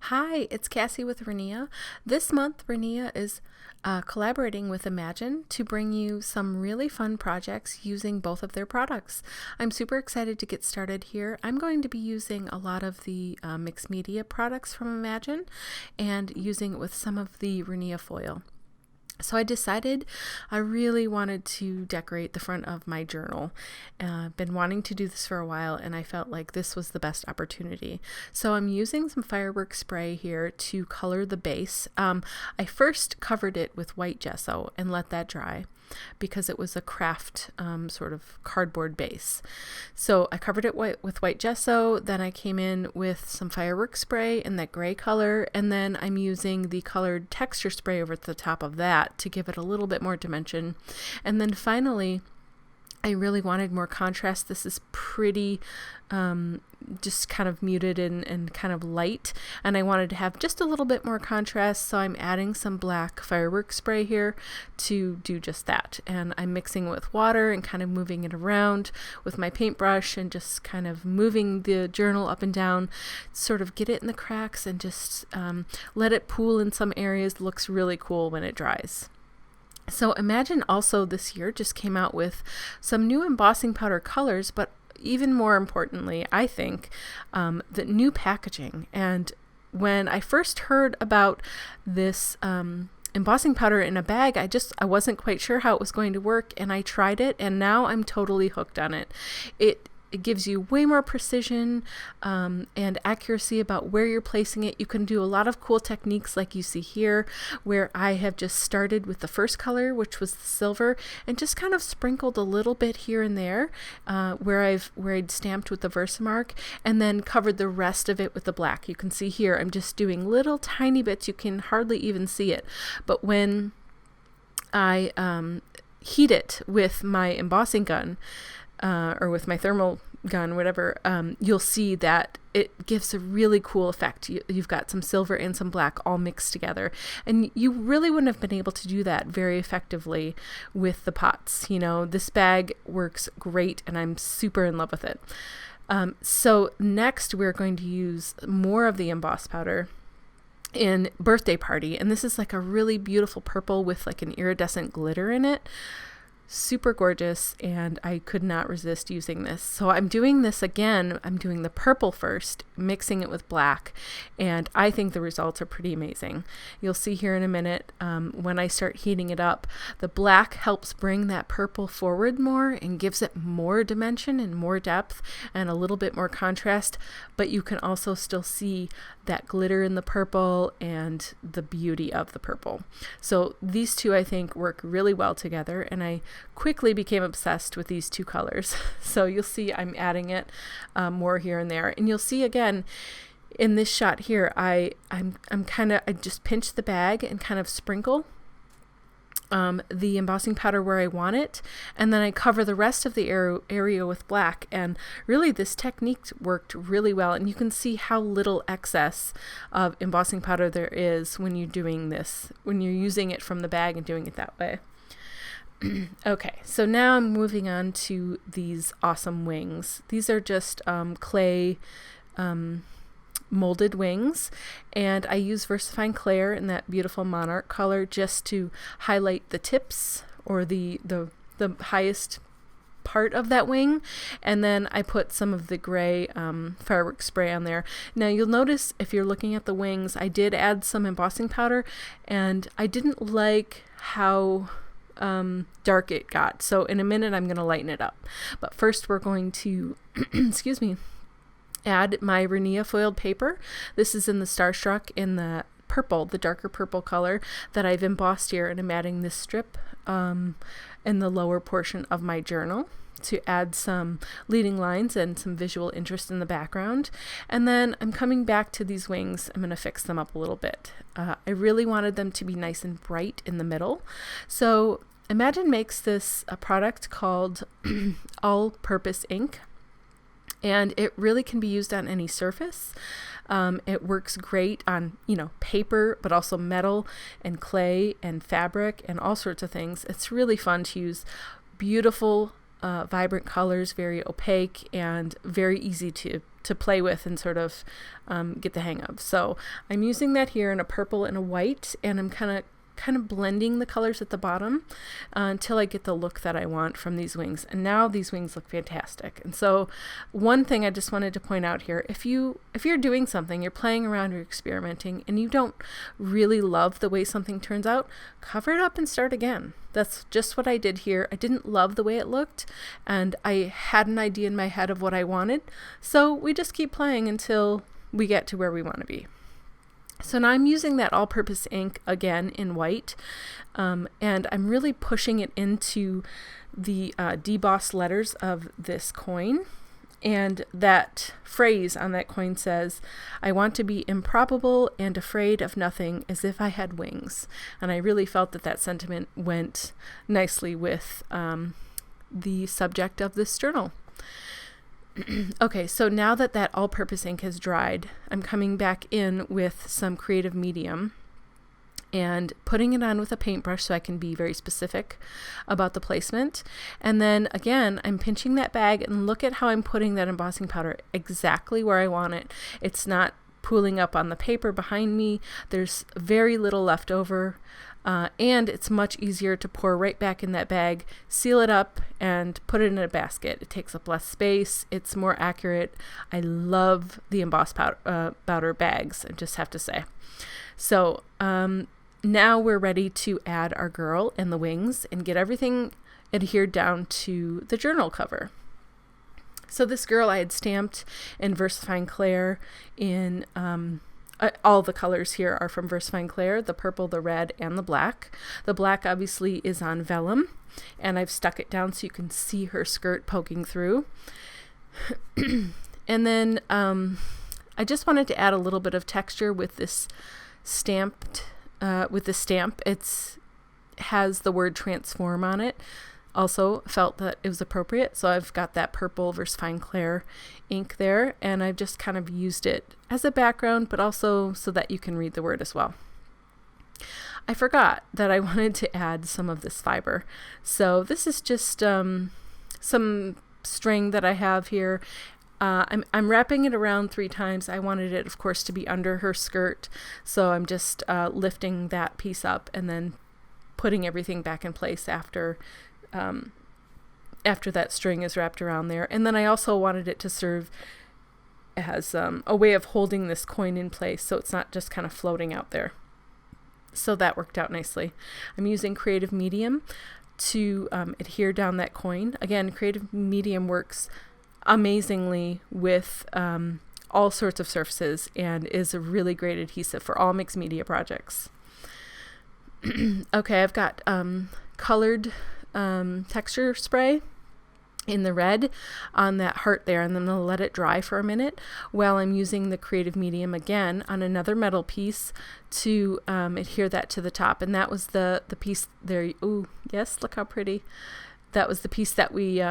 Hi, it's Cassie with Rinea. This month, Rinea is collaborating with Imagine to bring you some really fun projects using both of their products. I'm super excited to get started here. I'm going to be using a lot of the mixed media products from Imagine and using it with some of the Rinea foil. So I decided I really wanted to decorate the front of my journal. I've been wanting to do this for a while, and I felt like this was the best opportunity. So I'm using some fireworks spray here to color the base. I first covered it with white gesso and let that dry because it was a craft sort of cardboard base. So I covered it with white gesso, then I came in with some fireworks spray in that gray color, and then I'm using the colored texture spray over the top of that to give it a little bit more dimension. And then finally, I really wanted more contrast. This is pretty just kind of muted and kind of light, and I wanted to have just a little bit more contrast, so I'm adding some black fireworks spray here to do just that. And I'm mixing it with water and kind of moving it around with my paintbrush and just kind of moving the journal up and down, sort of get it in the cracks and just let it pool in some areas. It looks really cool when it dries. So Imagine also this year just came out with some new embossing powder colors, but even more importantly, I think, the new packaging. And when I first heard about this embossing powder in a bag, I wasn't quite sure how it was going to work, and I tried it, and now I'm totally hooked on it. It gives you way more precision and accuracy about where you're placing it. You can do a lot of cool techniques like you see here, where I have just started with the first color, which was the silver, and just kind of sprinkled a little bit here and there where I'd stamped with the Versamark, and then covered the rest of it with the black. You can see here I'm just doing little tiny bits. You can hardly even see it. But when I heat it with my embossing gun, or with my thermal gun, whatever, you'll see that it gives a really cool effect. You've got some silver and some black all mixed together, and you really wouldn't have been able to do that very effectively with the pots. You know, this bag works great, and I'm super in love with it. So next we're going to use more of the emboss powder in Birthday Party, and this is like a really beautiful purple with like an iridescent glitter in it. Super gorgeous, and I could not resist using this. So I'm doing this again. I'm doing the purple first, mixing it with black, and I think the results are pretty amazing. You'll see here in a minute when I start heating it up, the black helps bring that purple forward more and gives it more dimension and more depth and a little bit more contrast, but you can also still see that glitter in the purple and the beauty of the purple. So these two I think work really well together, and I quickly became obsessed with these two colors. So you'll see I'm adding it more here and there, and you'll see again in this shot here I just pinch the bag and kind of sprinkle the embossing powder where I want it, and then I cover the rest of the area with black. And really this technique worked really well, and you can see how little excess of embossing powder there is when you're doing this, when you're using it from the bag and doing it that way. Okay, so now I'm moving on to these awesome wings. These are just clay molded wings, and I use VersaFine Clair in that beautiful monarch color just to highlight the tips or the highest part of that wing, and then I put some of the gray fireworks spray on there. Now you'll notice if you're looking at the wings, I did add some embossing powder, and I didn't like how dark it got. So in a minute I'm going to lighten it up. But first we're going to, excuse me, add my Rinea foiled paper. This is in the Starstruck in the purple, the darker purple color that I've embossed here, and I'm adding this strip in the lower portion of my journal to add some leading lines and some visual interest in the background. And then I'm coming back to these wings. I'm going to fix them up a little bit. I really wanted them to be nice and bright in the middle. So Imagine makes this a product called All-Purpose Ink, and it really can be used on any surface. It works great on, paper, but also metal and clay and fabric and all sorts of things. It's really fun to use beautiful vibrant colors, very opaque, and very easy to play with and sort of get the hang of. So I'm using that here in a purple and a white, and I'm kind of blending the colors at the bottom until I get the look that I want from these wings. And now these wings look fantastic. And so one thing I just wanted to point out here, if you're doing something, you're playing around, you're experimenting, and you don't really love the way something turns out, cover it up and start again. That's just what I did here. I didn't love the way it looked, and I had an idea in my head of what I wanted. So we just keep playing until we get to where we want to be. So now I'm using that all-purpose ink again in white, and I'm really pushing it into the debossed letters of this coin. And that phrase on that coin says, "I want to be improbable and afraid of nothing, as if I had wings." And I really felt that sentiment went nicely with the subject of this journal. Okay, so now that all-purpose ink has dried, I'm coming back in with some creative medium and putting it on with a paintbrush so I can be very specific about the placement. And then again, I'm pinching that bag, and look at how I'm putting that embossing powder exactly where I want it. It's not pooling up on the paper behind me. There's very little left over. And it's much easier to pour right back in that bag, seal it up, and put it in a basket. It takes up less space. It's more accurate. I love the embossed powder bags, I just have to say. So now we're ready to add our girl and the wings and get everything adhered down to the journal cover. So this girl I had stamped in VersaFine Clair in... all the colors here are from VersaFine Clair, the purple, the red, and the black. The black obviously is on vellum, and I've stuck it down so you can see her skirt poking through. And then I just wanted to add a little bit of texture with this stamp. It has the word transform on it. Also felt that it was appropriate, so I've got that purple VersaFine Clair ink there, and I've just kind of used it as a background, but also so that you can read the word as well. I forgot that I wanted to add some of this fiber, so this is just some string that I have here. I'm wrapping it around 3 times. I wanted it, of course, to be under her skirt, so I'm just lifting that piece up and then putting everything back in place after that string is wrapped around there. And then I also wanted it to serve as a way of holding this coin in place so it's not just kind of floating out there. So that worked out nicely. I'm using creative medium to adhere down that coin. Again, creative medium works amazingly with all sorts of surfaces and is a really great adhesive for all mixed media projects. Okay, I've got colored texture spray in the red on that heart there, and then I'm going to let it dry for a minute while I'm using the creative medium again on another metal piece to adhere that to the top. And that was the piece there. Ooh, yes, look how pretty. That was the piece that we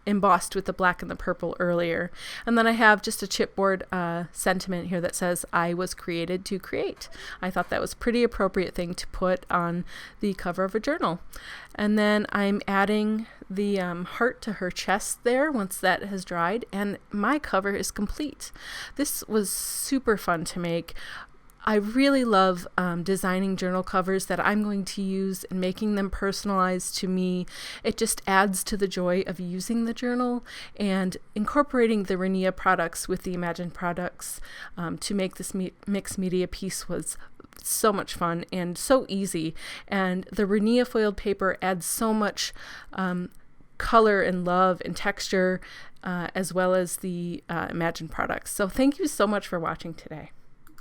embossed with the black and the purple earlier. And then I have just a chipboard sentiment here that says, "I was created to create." I thought that was a pretty appropriate thing to put on the cover of a journal. And then I'm adding the heart to her chest there once that has dried, and my cover is complete. This was super fun to make. I really love designing journal covers that I'm going to use and making them personalized to me. It just adds to the joy of using the journal, and incorporating the Rinea products with the Imagine products to make this mixed media piece was so much fun and so easy. And the Rinea foiled paper adds so much color and love and texture as well as the Imagine products. So thank you so much for watching today.